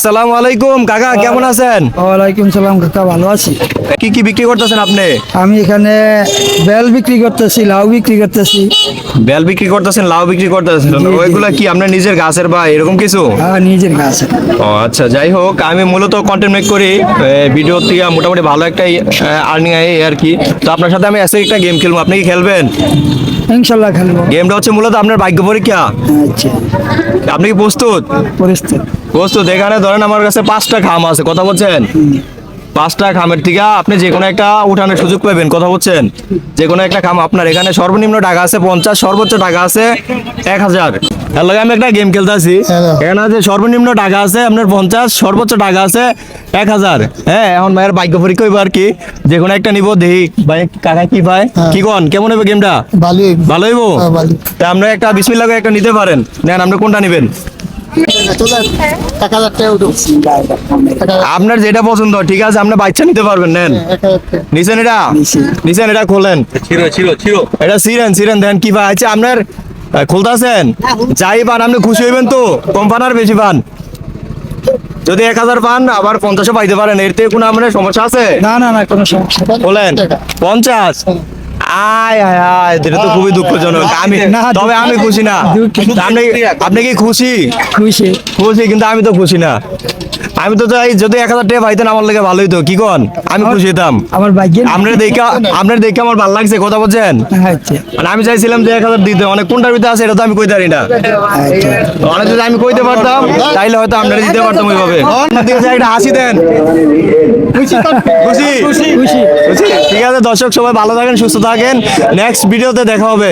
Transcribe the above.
আসসালামু আলাইকুম কাকা, কেমন আছেন? ওয়ালাইকুম সালাম কাকা, ভালো আছি। কি কি বিক্রি করতেছেন আপনি? আমি এখানে বেল বিক্রি করতেছি, লাউ বিক্রি করতেছি। বেল বিক্রি করতেছেন, লাউ বিক্রি করতেছেন, জি, জি। ওইগুলা কি আপনার নিজের গাছের বা এরকম কিছু? নিজের গাছে। ও আচ্ছা, যাই হোক, আমি মূলত কন্টেন্ট মেক করি ভিডিও থেকে, মোটামুটি ভালো একটা আর্নিং আয় এই আর কি। তো আপনার সাথে আমি আজকে একটা গেম খেলবো, আপনি কি খেলবেন? ইনশাল্লাহ খেলবো। গেমটা হচ্ছে মূলত আপনার ভাগ্য পরীক্ষা। আচ্ছা, আপনি কি প্রস্তুত? পরিস্থিতি। প্রস্তুত। এখানে ধরেন আমার কাছে 5টা খাম আছে, কথা বলছেন? 5টা খামের থেকে আপনি যে কোনো একটা উঠানোর সুযোগ পাবেন, কথা বলছেন? যে কোনো একটা খাম আপনার, এখানে সর্বনিম্ন টাকা আছে 50, সর্বোচ্চ টাকা আছে 1000। এর লগে আমি একটা গেম খেলতে আছি। এখানে আছে সর্বনিম্ন টাকা আছে আপনার 50, সর্বোচ্চ টাকা আছে 1000। হ্যাঁ, এখন ভাইয়ের ভাগ্য পরীক্ষা হইব আর কি। যে কোনো একটা নিব, দেখি ভাই কাকা কি পায়। কি কোন, কেমন হবে গেমটা? ভালো হইব। তা আমরা একটা বিসমিল্লাহ করে একটা নিতে পারেন, নেন, আপনি কোনটা নেবেন? আপনার যেটা পছন্দ, ঠিক আছে, আপনি বাচ্চা নিতে পারবেন, নেন। নিছেন এটা? নিছেন, এটা খোলেন। এটা সিরেন দেন কি ভাই? আচ্ছা, আপনার খুলতেছেন, যাই পান আপনি খুশি হইবেন তো? কম পান আর বেশি পান? যদি 1000 পান, আবার 50ও পাইতে পারেন, এর থেকে কোনো আপনার সমস্যা আছে? না না না, কোনো সমস্যা নেই। বলেন 50। আয় আয় আয়, এটা তো খুবই দুঃখজনক। তবে আমি খুশি না। আপনি আপনি কি খুশি? খুশি। খুশি, কিন্তু আমি তো খুশি না। আমি তো চাই যদি 1000 টাকা পাইতেন আমার লাগে ভালোই তো, কি কন? আমি খুশি হতাম। আমার ভাগ্যে। আপনার দেখে আমার ভালো লাগছে, কথা বলছেন? আচ্ছা মানে আমি চাইছিলাম যে 1000 দিতে, অনেক কোনটার ভিতরে আছে এটা তো আমি কইতে পারি না। আচ্ছা। অনেক যদি আমি কইতে পারতাম তাইলে হয়তো আপনারা দিতে পারতাম ওইভাবে। একটা হাসি দেন। খুশি খুশি খুশি। খুশি। ঠিক আছে দর্শক, সবাই ভালো থাকেন, সুস্থ থাকেন, নেক্সট ভিডিওতে দেখা হবে।